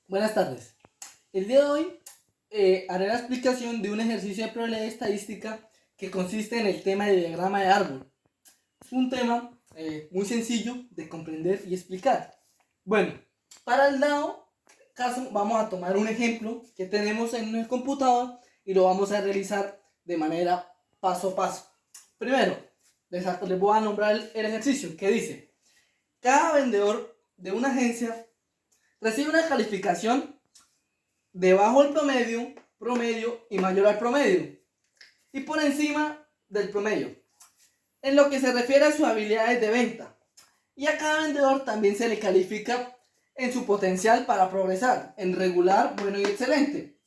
Buenas tardes. El día de hoy haré la explicación de un ejercicio de probabilidad estadística que consiste en el tema de diagrama de árbol. Es un tema muy sencillo de comprender y explicar. Bueno, para el dado caso vamos a tomar un ejemplo que tenemos en el computador y lo vamos a realizar de manera paso a paso. Primero, les voy a nombrar el ejercicio que dice: cada vendedor de una agencia recibe una calificación debajo del promedio, promedio y mayor al promedio, y por encima del promedio, en lo que se refiere a sus habilidades de venta. Y a cada vendedor también se le califica en su potencial para progresar, en regular, bueno y excelente.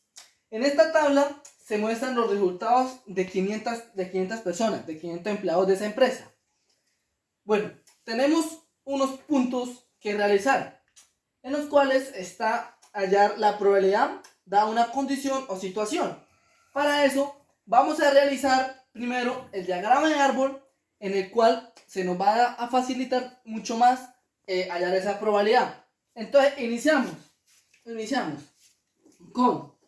En esta tabla se muestran los resultados de 500 personas, de 500 empleados de esa empresa. Bueno, tenemos unos puntos que realizar, en los cuales está hallar la probabilidad da una condición o situación. Para eso vamos a realizar primero el diagrama de árbol, en el cual se nos va a facilitar mucho más hallar esa probabilidad. Entonces iniciamos con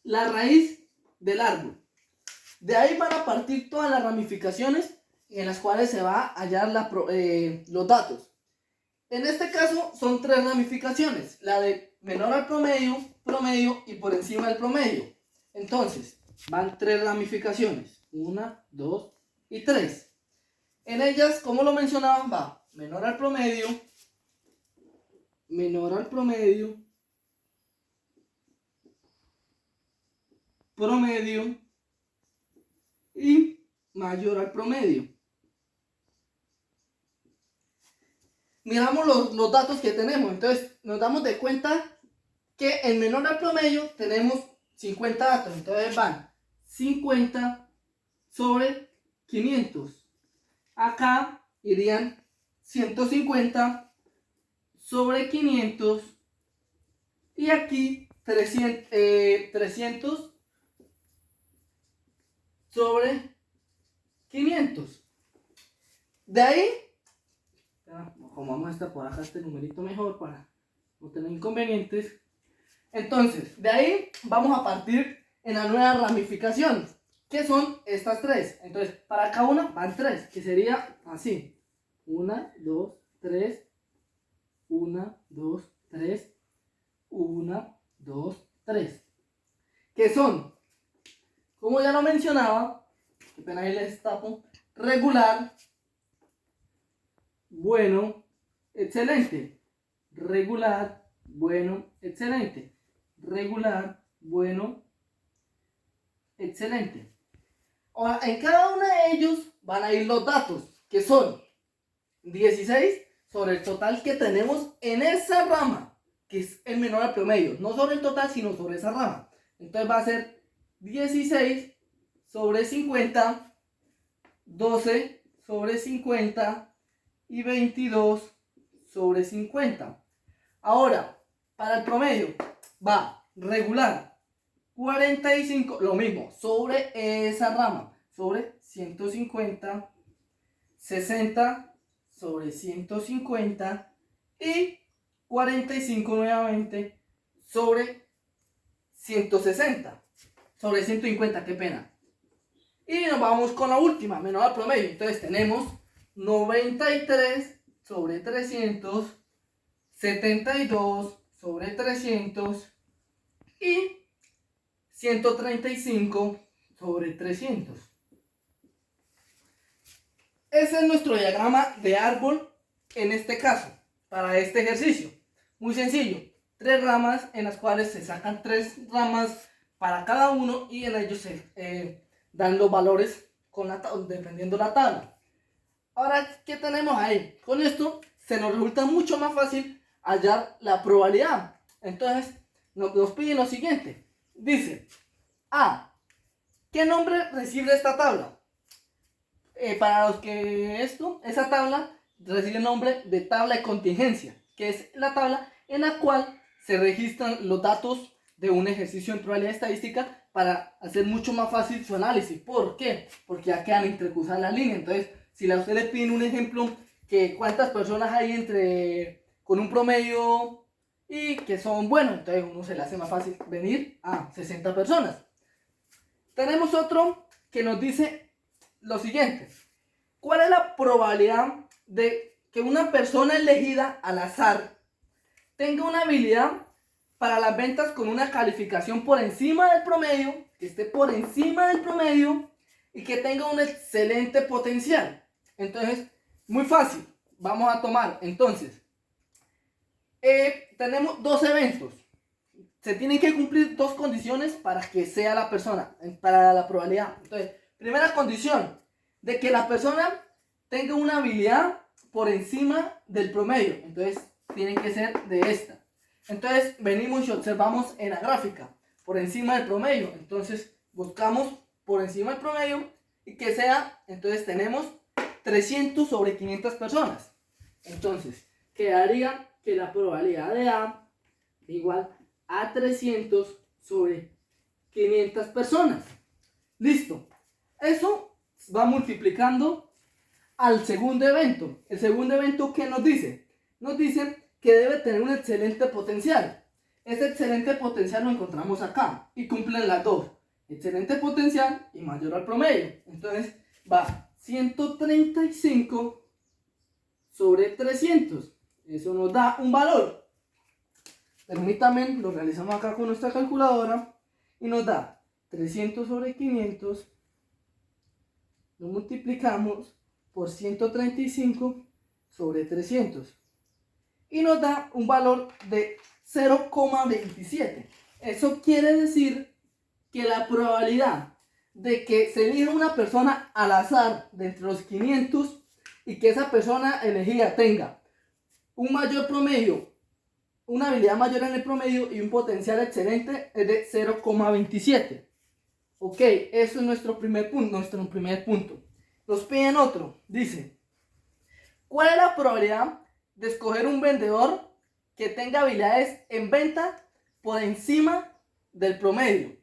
la raíz del árbol. De ahí van a partir todas las ramificaciones en las cuales se va a hallar los datos. En este caso son tres ramificaciones: la de menor al promedio, promedio y por encima del promedio. Entonces, van tres ramificaciones: 1, 2 y 3. En ellas, como lo mencionaban, va menor al promedio, promedio y mayor al promedio. Miramos los datos que tenemos. Entonces, nos damos de cuenta que en menor al promedio tenemos 50 datos. Entonces van 50 sobre 500. Acá irían 150 sobre 500. Y aquí 300 sobre 500. De ahí, como vamos a estar por acá este numerito mejor para no tener inconvenientes. Entonces, de ahí vamos a partir en la nueva ramificación, que son estas tres. Entonces, para cada una van tres, que sería así: 1, 2, 3, 1, 2, 3, 1, 2, 3. Que son, como ya lo mencionaba, que pena ahí les tapo: regular, bueno, excelente. Regular, bueno, excelente. Regular, bueno, excelente. Ahora, en cada uno de ellos van a ir los datos, que son 16 sobre el total que tenemos en esa rama, que es el menor al promedio. No sobre el total, sino sobre esa rama. Entonces va a ser 16 sobre 50, 12 sobre 50 y 22 sobre 50. Ahora, para el promedio va regular 45, lo mismo, sobre esa rama, sobre 150, 60 sobre 150 y 45 nuevamente sobre 160, sobre 150, qué pena. Y nos vamos con la última, menor al promedio. Entonces tenemos 93 sobre 300, 72 sobre 300 y 135 sobre 300. Ese es nuestro diagrama de árbol en este caso, para este ejercicio. Muy sencillo: tres ramas en las cuales se sacan tres ramas para cada uno, y en ellos se dan los valores dependiendo la tabla. Ahora, ¿qué tenemos ahí? Con esto se nos resulta mucho más fácil hallar la probabilidad. Entonces, nos piden lo siguiente. Dice: A, ¿qué nombre recibe esta tabla? Para los que esa tabla recibe el nombre de tabla de contingencia, que es la tabla en la cual se registran los datos de un ejercicio en probabilidad estadística para hacer mucho más fácil su análisis. ¿Por qué? Porque ya quedan entrecruzadas las líneas. Entonces, si a usted le piden un ejemplo, que cuántas personas hay con un promedio y que son buenos, entonces uno se le hace más fácil venir a 60 personas. Tenemos otro que nos dice lo siguiente: ¿cuál es la probabilidad de que una persona elegida al azar tenga una habilidad para las ventas con una calificación por encima del promedio, que esté por encima del promedio y que tenga un excelente potencial? Entonces, muy fácil. Vamos a tomar, entonces, tenemos dos eventos. Se tienen que cumplir dos condiciones para que sea la persona, para la probabilidad. Entonces, primera condición, de que la persona tenga una habilidad por encima del promedio. Entonces, tienen que ser de esta. Entonces, venimos y observamos en la gráfica, por encima del promedio. Entonces, buscamos por encima del promedio y que sea, entonces tenemos 300 sobre 500 personas. Entonces, quedaría que la probabilidad de A igual a 300 sobre 500 personas. Listo. Eso va multiplicando al segundo evento. El segundo evento, ¿qué nos dice? Nos dice que debe tener un excelente potencial. Ese excelente potencial lo encontramos acá y cumplen las dos. Excelente potencial y mayor al promedio. Entonces va 135 sobre 300. Eso nos da un valor. Permítanme, lo realizamos acá con nuestra calculadora y nos da 300 sobre 500. Lo multiplicamos por 135 sobre 300 y nos da un valor de 0,27. Eso quiere decir que la probabilidad de que se elija una persona al azar de entre los 500 y que esa persona elegida tenga un mayor promedio, una habilidad mayor en el promedio y un potencial excelente es de 0,27. Ok, eso es nuestro primer punto. Nos piden otro. Dice, ¿cuál es la probabilidad de escoger un vendedor que tenga habilidades en venta por encima del promedio?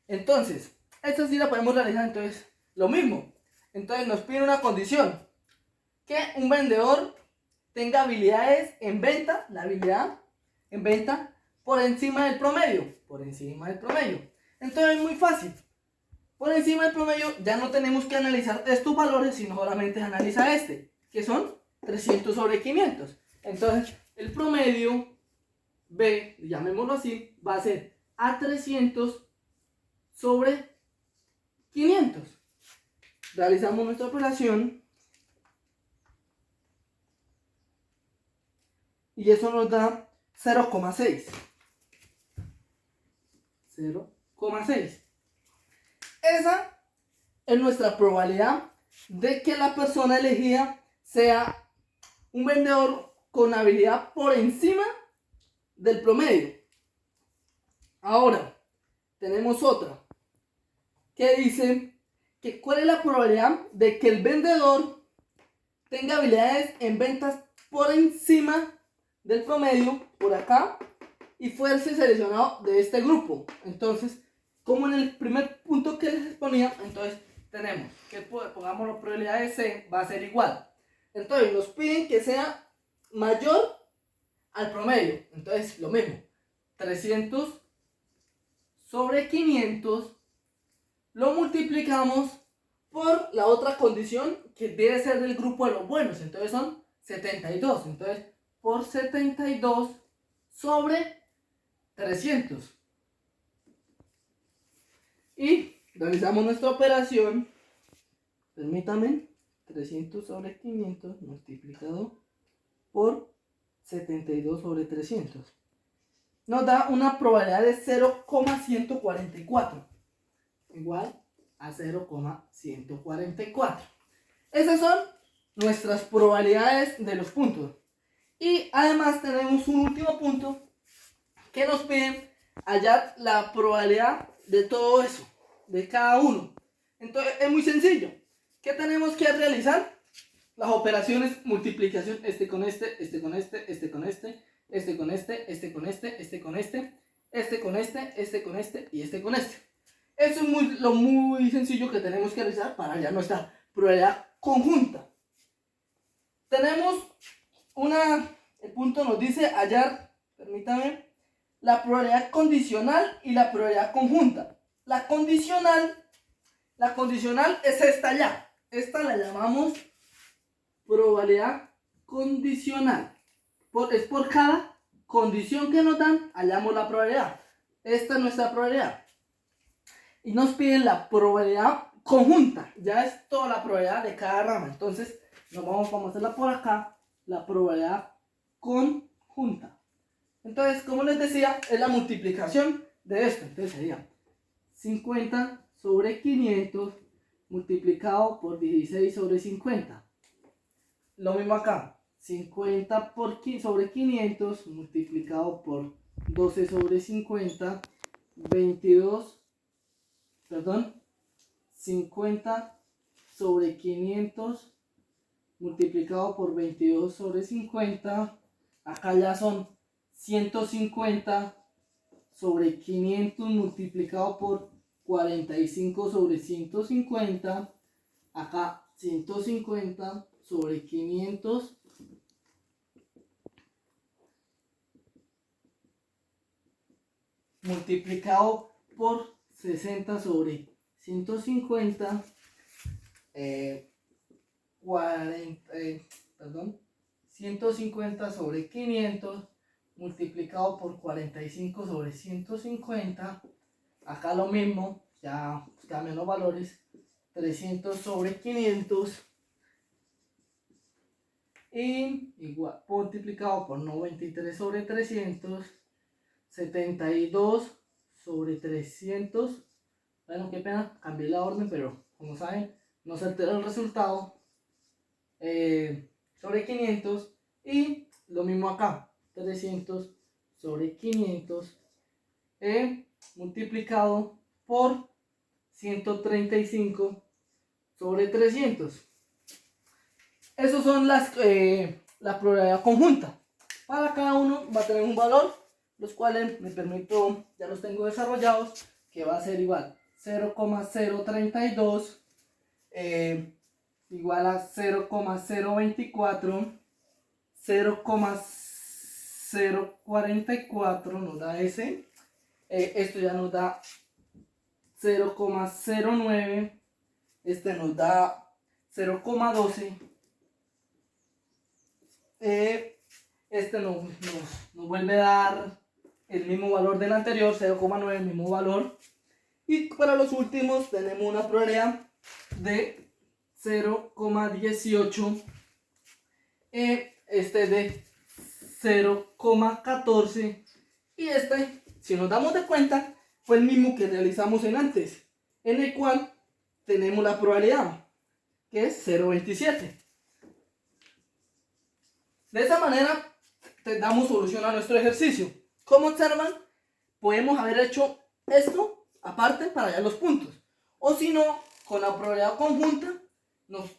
Entonces, esta sí la podemos realizar, entonces, lo mismo. Entonces nos pide una condición, que un vendedor tenga habilidades en venta, la habilidad en venta por encima del promedio, Entonces es muy fácil. Por encima del promedio ya no tenemos que analizar estos valores, sino solamente analiza este, que son 300 sobre 500. Entonces el promedio B, llamémoslo así, va a ser a 300 sobre 500. Realizamos nuestra operación y eso nos da 0,6. 0,6. Esa es nuestra probabilidad de que la persona elegida sea un vendedor con habilidad por encima del promedio. Ahora, tenemos otra que dice que cuál es la probabilidad de que el vendedor tenga habilidades en ventas por encima del promedio, por acá, y fuese seleccionado de este grupo. Entonces, como en el primer punto que les ponía, entonces tenemos que pongamos la probabilidad de C va a ser igual. Entonces nos piden que sea mayor al promedio. Entonces lo mismo, 300 sobre 500 lo multiplicamos por la otra condición que debe ser del grupo de los buenos. Entonces son 72. Entonces por 72 sobre 300. Y realizamos nuestra operación. Permítame, 300 sobre 500 multiplicado por 72 sobre 300. Nos da una probabilidad de 0,144. Igual a 0,144. Esas son nuestras probabilidades de los puntos. Y además tenemos un último punto que nos piden hallar la probabilidad de todo eso, de cada uno. Entonces es muy sencillo. ¿Qué tenemos que realizar? Las operaciones multiplicación, este con este, este con este, este con este, este con este, este con este, este con este, este con este, este con este y este con este. Eso es lo muy sencillo que tenemos que realizar para hallar nuestra probabilidad conjunta. Tenemos el punto nos dice hallar permítame, la probabilidad condicional y la probabilidad conjunta. La condicional es esta ya. Esta la llamamos probabilidad condicional. Es por cada condición que nos dan, hallamos la probabilidad. Esta es nuestra probabilidad. Y nos piden la probabilidad conjunta. Ya es toda la probabilidad de cada rama. Entonces, vamos a hacerla por acá. La probabilidad conjunta. Entonces, como les decía, es la multiplicación de esto. Entonces sería 50 sobre 500 multiplicado por 16 sobre 50. Lo mismo acá. 50 sobre 500 multiplicado por 12 sobre 50. 50 sobre 500 multiplicado por 22 sobre 50. Acá ya son 150 sobre 500 multiplicado por 45 sobre 150. Acá 150 sobre 500 multiplicado por 60 sobre 150. 150 sobre 500 multiplicado por 45 sobre 150. Acá lo mismo, ya cambian los valores. 300 sobre 500 y igual multiplicado por 93 sobre 300. 72 sobre 300. Bueno, qué pena, cambié la orden, pero como saben, no se altera el resultado. Sobre 500 y lo mismo acá, 300 sobre 500 multiplicado por 135 sobre 300. Esos son la probabilidad conjunta. Para cada uno va a tener un valor, los cuales me permito, ya los tengo desarrollados, que va a ser igual 0,032 igual a 0,024, 0,044 nos da ese. Esto ya nos da 0,09, este nos da 0,12. Este nos vuelve a dar el mismo valor del anterior, 0,9, el mismo valor. Y para los últimos tenemos una probabilidad de 0,18, este de 0,14 y este, si nos damos de cuenta, fue el mismo que realizamos en antes, en el cual tenemos la probabilidad que es 0,27. De esa manera te damos solución a nuestro ejercicio. Como observan, podemos haber hecho esto aparte para hallar los puntos, o si no, con la probabilidad conjunta nos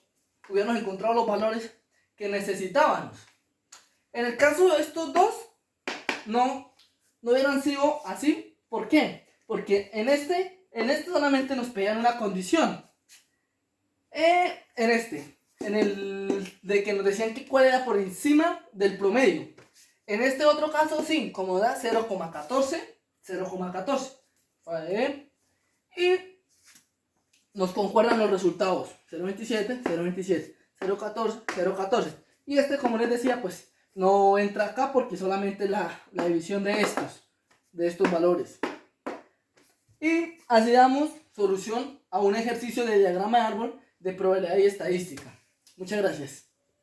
hubiéramos encontrado los valores que necesitábamos. En el caso de estos dos, no hubieran sido así. ¿Por qué? Porque en este solamente nos pedían una condición. En el de que nos decían que cuál era por encima del promedio. En este otro caso, sí, como da 0,14. Y nos concuerdan los resultados. 0,27, 0,27, 0,14, 0,14. Y como les decía, pues no entra acá porque solamente la división de estos valores. Y así damos solución a un ejercicio de diagrama de árbol de probabilidad y estadística. Muchas gracias.